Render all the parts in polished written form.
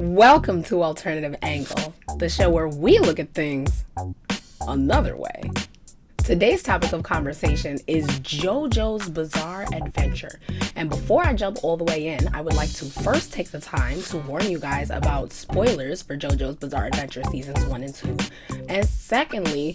Welcome to Alternative Angle, the show where we look at things another way. Today's topic of conversation is Jojo's Bizarre Adventure. And before I jump all the way in, I would like to first take the time to warn you guys about spoilers for Jojo's Bizarre Adventure Seasons 1 and 2. And secondly,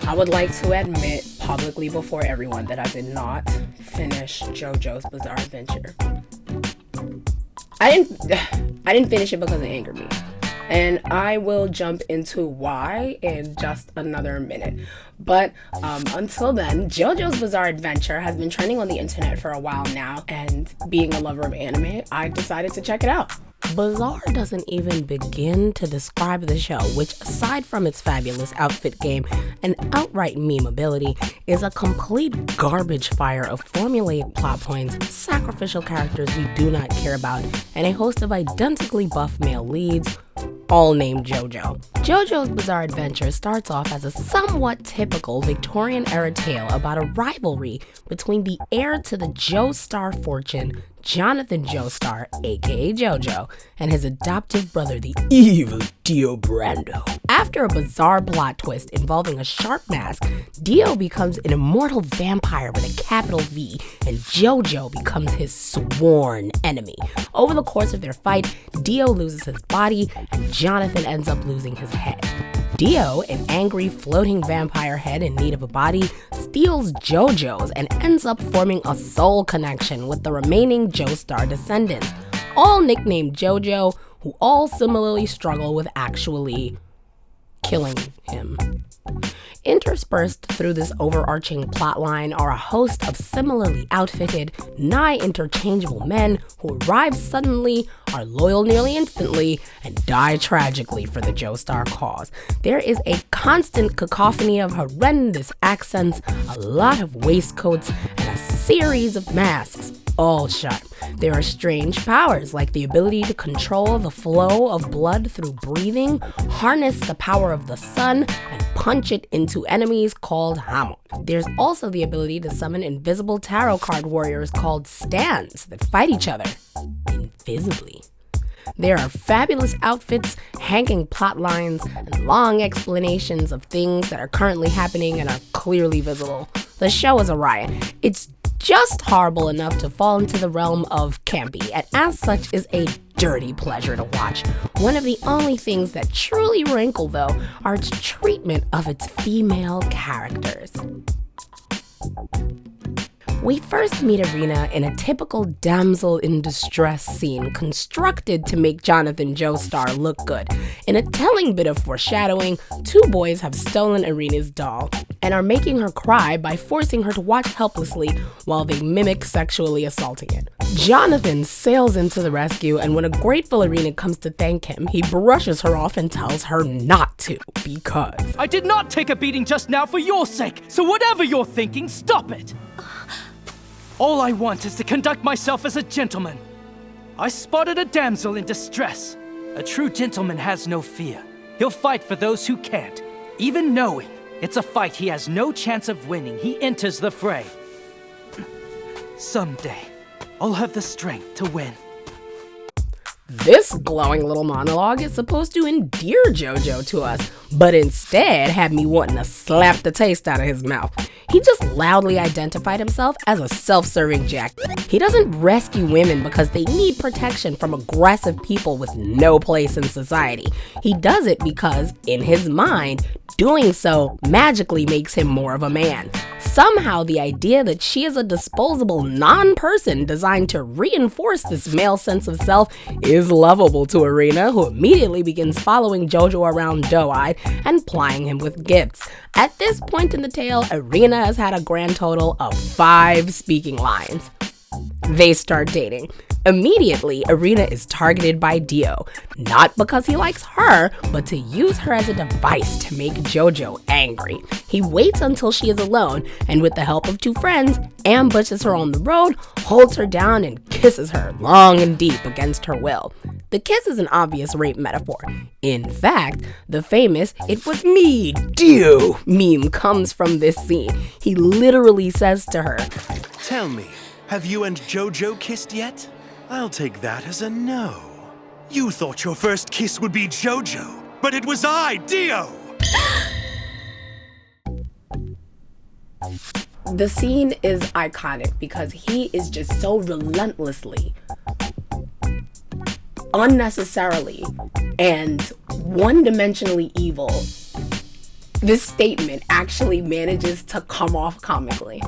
I would like to admit publicly before everyone that I did not finish Jojo's Bizarre Adventure. I didn't finish it because it angered me. And I will jump into why in just another minute. But until then, Jojo's Bizarre Adventure has been trending on the internet for a while now, and being a lover of anime, I decided to check it out. Bizarre doesn't even begin to describe the show, which aside from its fabulous outfit game and outright memeability, is a complete garbage fire of formulaic plot points, sacrificial characters we do not care about, and a host of identically buff male leads, all named Jojo. Jojo's Bizarre Adventure starts off as a somewhat typical Victorian-era tale about a rivalry between the heir to the Joestar fortune, Jonathan Joestar, aka Jojo, and his adoptive brother, the evil Dio Brando. After a bizarre plot twist involving a sharp mask, Dio becomes an immortal vampire with a capital V, and Jojo becomes his sworn enemy. Over the course of their fight, Dio loses his body, and Jonathan ends up losing his head. Dio, an angry floating vampire head in need of a body, steals Jojo's and ends up forming a soul connection with the remaining Joestar descendants, all nicknamed Jojo, who all similarly struggle with actually killing him. Interspersed through this overarching plotline are a host of similarly outfitted, nigh interchangeable men who arrive suddenly, are loyal nearly instantly, and die tragically for the Joestar cause. There is a constant cacophony of horrendous accents, a lot of waistcoats, and a series of masks, all shut. There are strange powers like the ability to control the flow of blood through breathing, harness the power of the sun, and punch it into enemies called Hamon. There's also the ability to summon invisible tarot card warriors called stands that fight each other invisibly. There are fabulous outfits, hanging plot lines, and long explanations of things that are currently happening and are clearly visible. The show is a riot. It's just horrible enough to fall into the realm of campy, and as such is a dirty pleasure to watch. One of the only things that truly wrinkle, though, are its treatment of its female characters. We first meet Irina in a typical damsel in distress scene constructed to make Jonathan Joestar look good. In a telling bit of foreshadowing, two boys have stolen Irina's doll and are making her cry by forcing her to watch helplessly while they mimic sexually assaulting it. Jonathan sails into the rescue, and when a grateful Irina comes to thank him, he brushes her off and tells her not to, because I did not take a beating just now for your sake, so whatever you're thinking, stop it! All I want is to conduct myself as a gentleman. I spotted a damsel in distress. A true gentleman has no fear. He'll fight for those who can't. Even knowing it's a fight he has no chance of winning, he enters the fray. Someday, I'll have the strength to win. This glowing little monologue is supposed to endear Jojo to us, but instead had me wanting to slap the taste out of his mouth. He just loudly identified himself as a self-serving jack. He doesn't rescue women because they need protection from aggressive people with no place in society. He does it because, in his mind, doing so magically makes him more of a man. Somehow, the idea that she is a disposable non-person designed to reinforce this male sense of self is lovable to Irina, who immediately begins following Jojo around doe-eyed and plying him with gifts. At this point in the tale, Irina has had a grand total of 5 speaking lines. They start dating. Immediately, Irina is targeted by Dio, not because he likes her, but to use her as a device to make Jojo angry. He waits until she is alone, and with the help of 2 friends, ambushes her on the road, holds her down, and kisses her long and deep against her will. The kiss is an obvious rape metaphor. In fact, the famous "it was me, Dio" meme comes from this scene. He literally says to her, "Tell me, have you and Jojo kissed yet? I'll take that as a no." You thought your first kiss would be Jojo, but it was I, Dio! The scene is iconic because he is just so relentlessly, unnecessarily, and one-dimensionally evil. This statement actually manages to come off comically.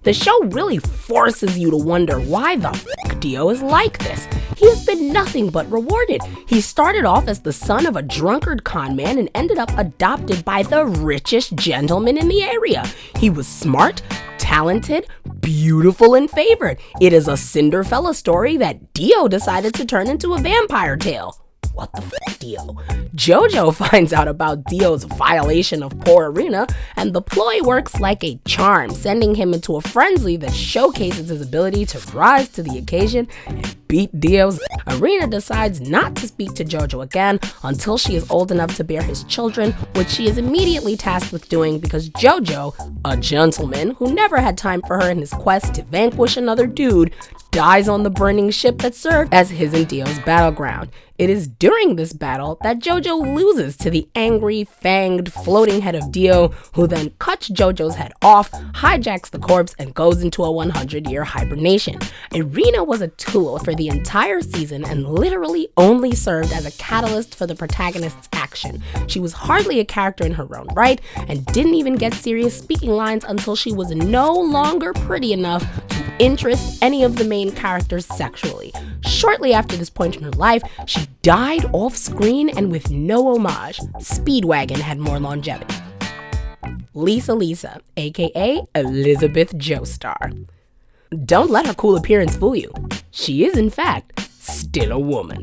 The show really forces you to wonder why the f*** Dio is like this. He has been nothing but rewarded. He started off as the son of a drunkard con man and ended up adopted by the richest gentleman in the area. He was smart, talented, beautiful, and favored. It is a Cinderella story that Dio decided to turn into a vampire tale. What the f***, Dio? Jojo finds out about Dio's violation of poor Arena, and the ploy works like a charm, sending him into a frenzy that showcases his ability to rise to the occasion and beat Dio's. Arena decides not to speak to Jojo again until she is old enough to bear his children, which she is immediately tasked with doing because Jojo, a gentleman who never had time for her in his quest to vanquish another dude, dies on the burning ship that served as his and Dio's battleground. It is during this battle that Jojo loses to the angry, fanged, floating head of Dio, who then cuts Jojo's head off, hijacks the corpse, and goes into a 100-year hibernation. Arena was a tool for the entire season and literally only served as a catalyst for the protagonist's action. She was hardly a character in her own right, and didn't even get serious speaking lines until she was no longer pretty enough to interest any of the main characters sexually. Shortly after this point in her life, she died off screen and with no homage. Speedwagon had more longevity. Lisa, aka Elizabeth Joestar. Don't let her cool appearance fool you. She is, in fact, still a woman.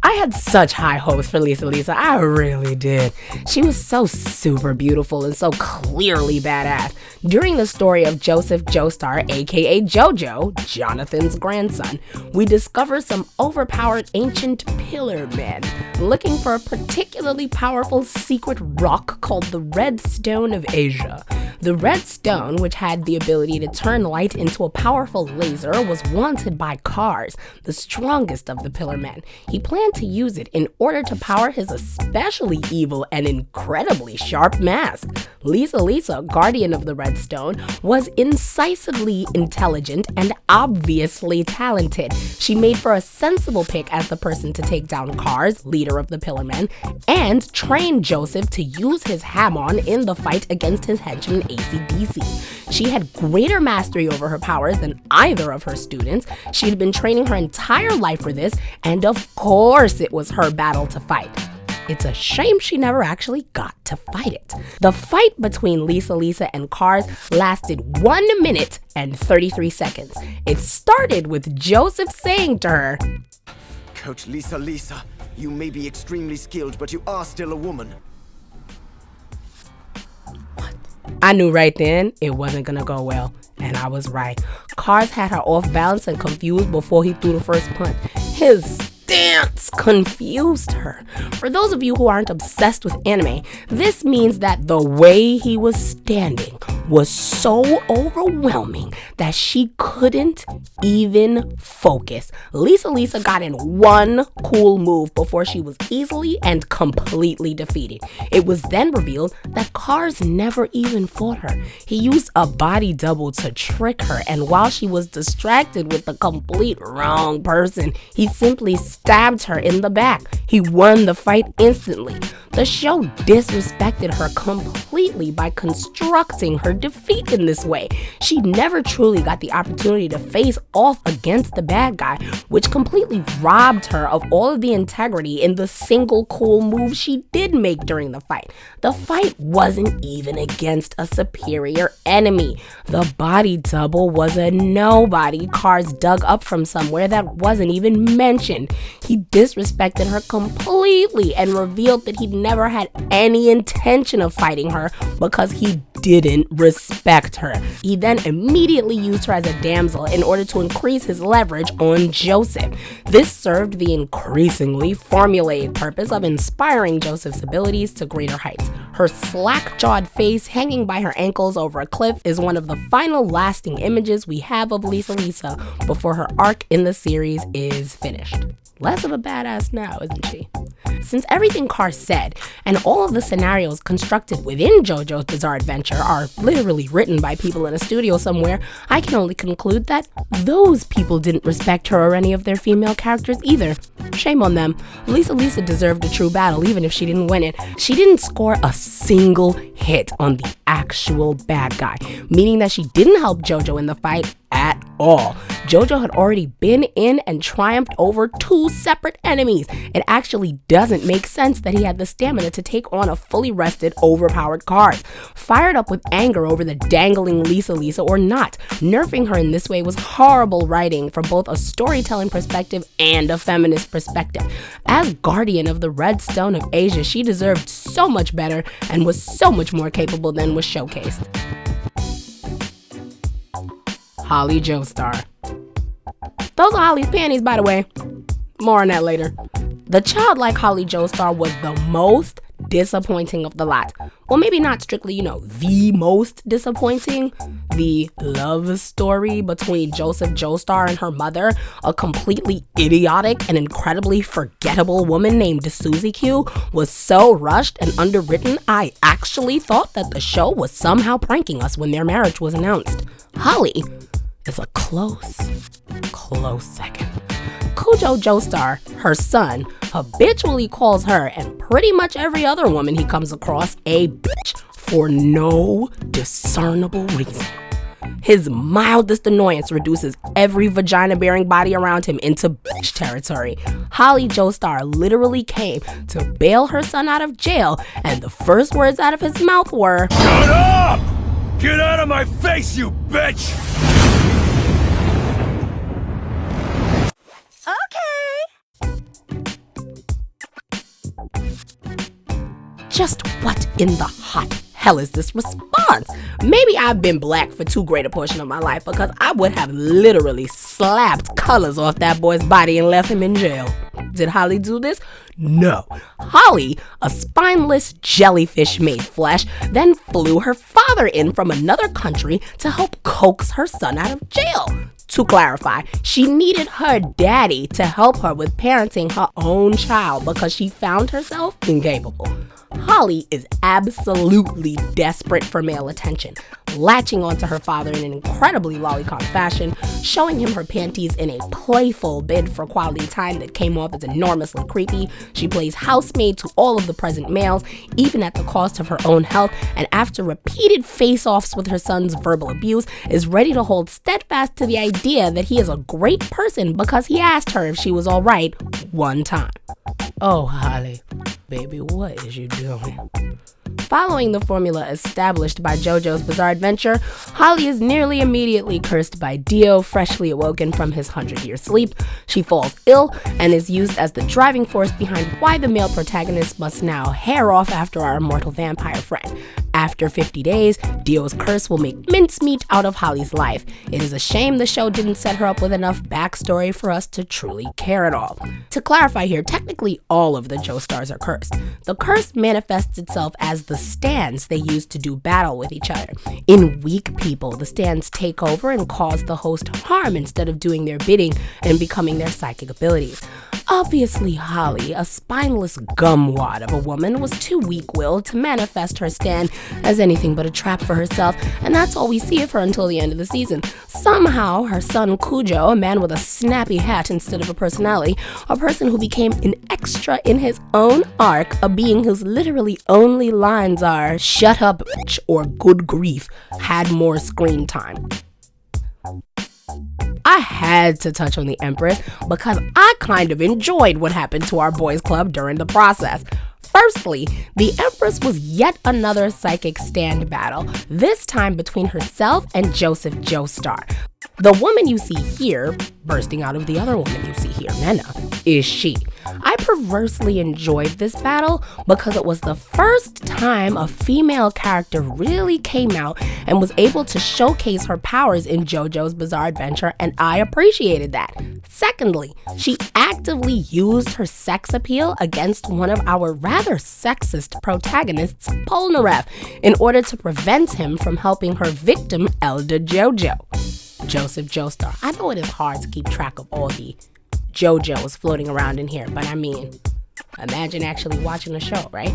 I had such high hopes for Lisa, I really did. She was so super beautiful and so clearly badass. During the story of Joseph Joestar, aka Jojo, Jonathan's grandson, we discover some overpowered ancient pillar men looking for a particularly powerful secret rock called the Red Stone of Asia. The Red Stone, which had the ability to turn light into a powerful laser, was wanted by Kars, the strongest of the pillar men. He planned to use it in order to power his especially evil and incredibly sharp mask. Lisa, guardian of the Red Stone, was incisively intelligent and obviously talented. She made for a sensible pick as the person to take down Kars, leader of the Pillar Men, and trained Joseph to use his Hamon in the fight against his henchman AC/DC. She had greater mastery over her powers than either of her students. She had been training her entire life for this, and of course it was her battle to fight. It's a shame she never actually got to fight it. The fight between Lisa and Kars lasted 1 minute and 33 seconds. It started with Joseph saying to her, "Coach Lisa, you may be extremely skilled, but you are still a woman." I knew right then it wasn't gonna go well, and I was right. Kars had her off balance and confused before he threw the first punch. His stance confused her. For those of you who aren't obsessed with anime, this means that the way he was standing was so overwhelming that she couldn't even focus. Lisa got in one cool move before she was easily and completely defeated. It was then revealed that Kars never even fought her. He used a body double to trick her, and while she was distracted with the complete wrong person, he simply stabbed her in the back. He won the fight instantly. The show disrespected her completely by constructing her defeat in this way. She never truly got the opportunity to face off against the bad guy, which completely robbed her of all of the integrity in the single cool move she did make during the fight. The fight wasn't even against a superior enemy. The body double was a nobody Kars dug up from somewhere that wasn't even mentioned. He disrespected her completely and revealed that he'd never had any intention of fighting her because he didn't respect her. He then immediately used her as a damsel in order to increase his leverage on Joseph. This served the increasingly formulaic purpose of inspiring Joseph's abilities to greater heights. Her slack-jawed face hanging by her ankles over a cliff is one of the final lasting images we have of Lisa before her arc in the series is finished. less of a badass now, isn't she? Since everything Carr said and all of the scenarios constructed within JoJo's Bizarre Adventure are literally written by people in a studio somewhere, I can only conclude that those people didn't respect her or any of their female characters either. Shame on them. Lisa deserved a true battle even if she didn't win it. She didn't score a single hit on the actual bad guy, meaning that she didn't help JoJo in the fight at all. JoJo had already been in and triumphed over 2 separate enemies. It actually doesn't make sense that he had the stamina to take on a fully rested, overpowered Carr. Fired up with anger over the dangling Lisa or not, nerfing her in this way was horrible writing from both a storytelling perspective and a feminist perspective. As guardian of the Red Stone of Asia, she deserved so much better and was so much more capable than was showcased. Holly Joestar. Those are Holly's panties, by the way. More on that later. The childlike Holly Joestar was the most disappointing of the lot. Well, maybe not strictly, the most disappointing. The love story between Joseph Joestar and her mother, a completely idiotic and incredibly forgettable woman named Susie Q, was so rushed and underwritten, I actually thought that the show was somehow pranking us when their marriage was announced. Holly is a close second. Kujo Joestar, her son, habitually calls her and pretty much every other woman he comes across a bitch for no discernible reason. His mildest annoyance reduces every vagina-bearing body around him into bitch territory. Holly Joestar literally came to bail her son out of jail, and the first words out of his mouth were, Shut up! Get out of my face, you bitch! just what in the hot hell is this response? Maybe I've been black for too great a portion of my life, because I would have literally slapped colors off that boy's body and left him in jail. Did Holly do this? No. Holly, a spineless jellyfish made flesh, then flew her father in from another country to help coax her son out of jail. To clarify, she needed her daddy to help her with parenting her own child because she found herself incapable. Holly is absolutely desperate for male attention, latching onto her father in an incredibly lolicon fashion, showing him her panties in a playful bid for quality time that came off as enormously creepy. She plays housemaid to all of the present males, even at the cost of her own health, and after repeated face-offs with her son's verbal abuse, is ready to hold steadfast to the idea that he is a great person because he asked her if she was alright one time. Oh, Holly, baby, what is you doing? Following the formula established by JoJo's Bizarre Adventure, Holly is nearly immediately cursed by Dio, freshly awoken from his 100-year sleep. She falls ill and is used as the driving force behind why the male protagonist must now hair off after our immortal vampire friend. After 50 days, Dio's curse will make mincemeat out of Holly's life. It is a shame the show didn't set her up with enough backstory for us to truly care at all. To clarify here, technically all of the Joestars are cursed. The curse manifests itself as the stands they use to do battle with each other. In weak people, the stands take over and cause the host harm instead of doing their bidding and becoming their psychic abilities. Obviously, Holly, a spineless gumwad of a woman, was too weak-willed to manifest her stand as anything but a trap for herself, and that's all we see of her until the end of the season. Somehow, her son Kujo, a man with a snappy hat instead of a personality, a person who became an extra in his own arc, a being whose literally only lines are "shut up, bitch," or "good grief," had more screen time. I had to touch on the Empress because I kind of enjoyed what happened to our boys club during the process. Firstly, the Empress was yet another psychic stand battle, this time between herself and Joseph Joestar. The woman you see here, bursting out of the other woman you see here, Nena, is she. I perversely enjoyed this battle because it was the first time a female character really came out and was able to showcase her powers in JoJo's Bizarre Adventure, and I appreciated that. Secondly, she actively used her sex appeal against one of our rather sexist protagonists, Polnareff, in order to prevent him from helping her victim, Elder Jojo. Joseph Joestar. I know it is hard to keep track of all the Jojo's floating around in here, but I mean, imagine actually watching the show, right?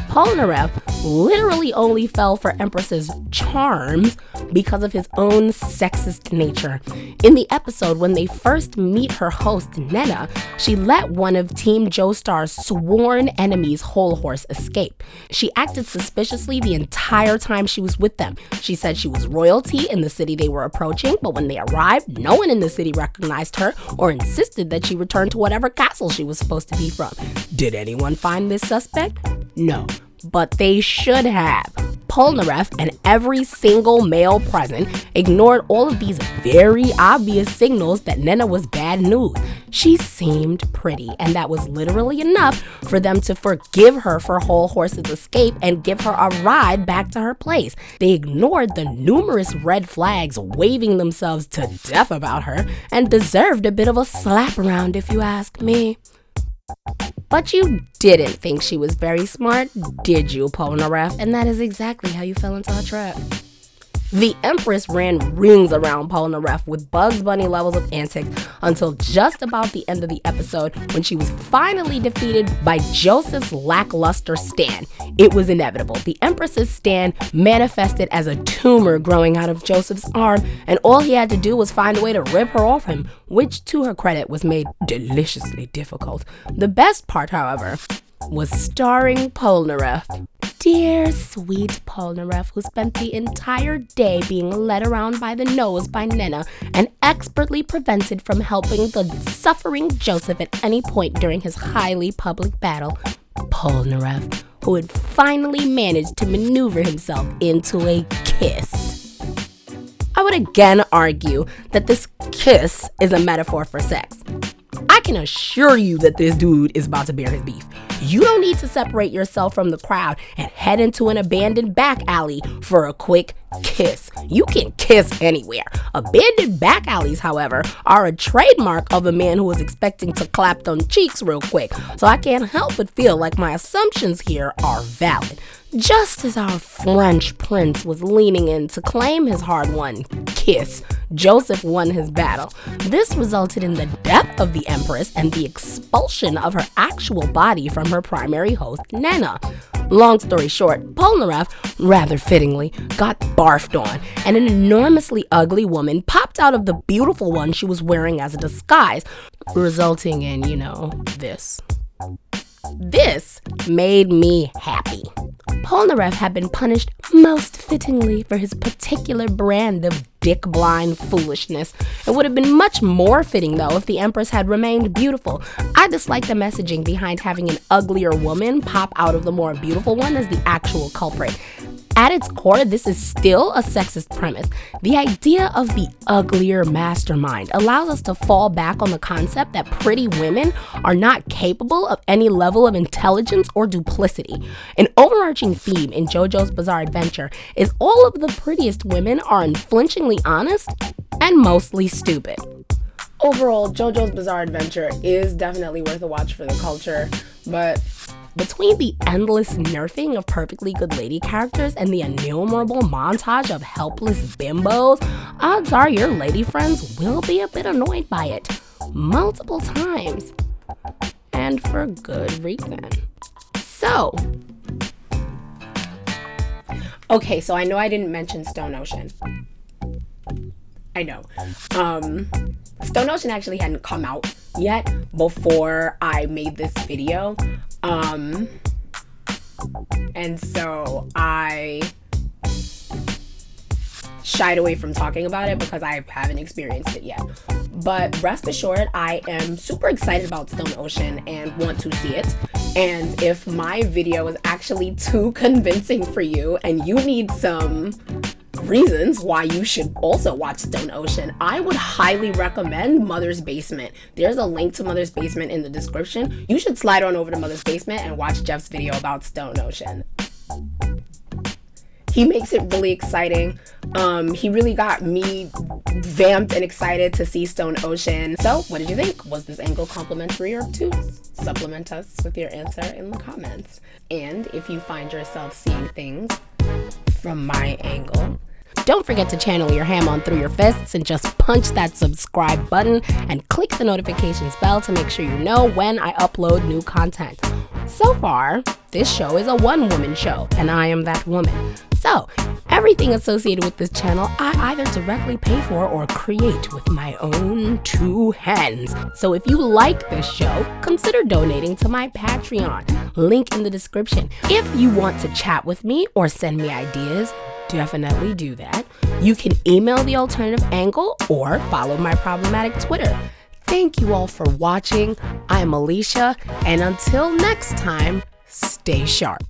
Polnareff literally only fell for Empress's charms because of his own sexist nature. In the episode, when they first meet her host, Nena, she let one of Team Joestar's sworn enemies, Whole Horse, escape. She acted suspiciously the entire time she was with them. She said she was royalty in the city they were approaching, but when they arrived, no one in the city recognized her or insisted that she return to whatever castle she was supposed to be from. Did anyone find this suspect? No. But they should have. Polnareff and every single male present ignored all of these very obvious signals that Nena was bad news. She seemed pretty, and that was literally enough for them to forgive her for Whole Horse's escape and give her a ride back to her place. They ignored the numerous red flags waving themselves to death about her and deserved a bit of a slap around, if you ask me. But you didn't think she was very smart, did you, Polnareff? And that is exactly how you fell into her trap. The Empress ran rings around Polnareff with Bugs Bunny levels of antics until just about the end of the episode when she was finally defeated by Joseph's lackluster stand. It was inevitable. The Empress's stand manifested as a tumor growing out of Joseph's arm, and all he had to do was find a way to rip her off him, which to her credit was made deliciously difficult. The best part, however, was starring Polnareff. Dear sweet Polnareff, who spent the entire day being led around by the nose by Nena and expertly prevented from helping the suffering Joseph at any point during his highly public battle. Polnareff, who had finally managed to maneuver himself into a kiss. I would again argue that this kiss is a metaphor for sex. I can assure you that this dude is about to bear his beef. You don't need to separate yourself from the crowd and head into an abandoned back alley for a quick kiss. You can kiss anywhere. Abandoned back alleys, however, are a trademark of a man who is expecting to clap them cheeks real quick. So I can't help but feel like my assumptions here are valid. Just as our French prince was leaning in to claim his hard-won kiss, Joseph won his battle. This resulted in the death of the Empress and the expulsion of her actual body from her primary host, Nena. Long story short, Polnareff, rather fittingly, got barfed on, and an enormously ugly woman popped out of the beautiful one she was wearing as a disguise, resulting in, this. This made me happy. Polnareff had been punished most fittingly for his particular brand of dick-blind foolishness. It would have been much more fitting, though, if the Empress had remained beautiful. I dislike the messaging behind having an uglier woman pop out of the more beautiful one as the actual culprit. At its core, this is still a sexist premise. The idea of the uglier mastermind allows us to fall back on the concept that pretty women are not capable of any level of intelligence or duplicity. An overarching theme in JoJo's Bizarre Adventure is all of the prettiest women are unflinchingly honest and mostly stupid. Overall, JoJo's Bizarre Adventure is definitely worth a watch for the culture, but between the endless nerfing of perfectly good lady characters and the innumerable montage of helpless bimbos, odds are your lady friends will be a bit annoyed by it multiple times, and for good reason. So I know I didn't mention Stone Ocean. I know. Stone Ocean actually hadn't come out yet before I made this video. And so I shied away from talking about it because I haven't experienced it yet. But rest assured, I am super excited about Stone Ocean and want to see it. And if my video is actually too convincing for you and you need some reasons why you should also watch Stone Ocean, I would highly recommend Mother's Basement. There's a link to Mother's Basement in the description. You should slide on over to Mother's Basement and watch Jeff's video about Stone Ocean. He makes it really exciting. He really got me vamped and excited to see Stone Ocean. So what did you think? Was this angle complimentary or to supplement us with your answer in the comments? And if you find yourself seeing things from my angle, Don't forget to channel your ham on through your fists and just punch that subscribe button and click the notifications bell to make sure you know when I upload new content. So far, this show is a one-woman show, and I am that woman. So, everything associated with this channel, I either directly pay for or create with my own two hands. So if you like this show, consider donating to my Patreon. Link in the description. If you want to chat with me or send me ideas, definitely do that. You can email The Alternative Angle or follow my problematic Twitter. Thank you all for watching. I'm Alisha, and until next time, stay sharp.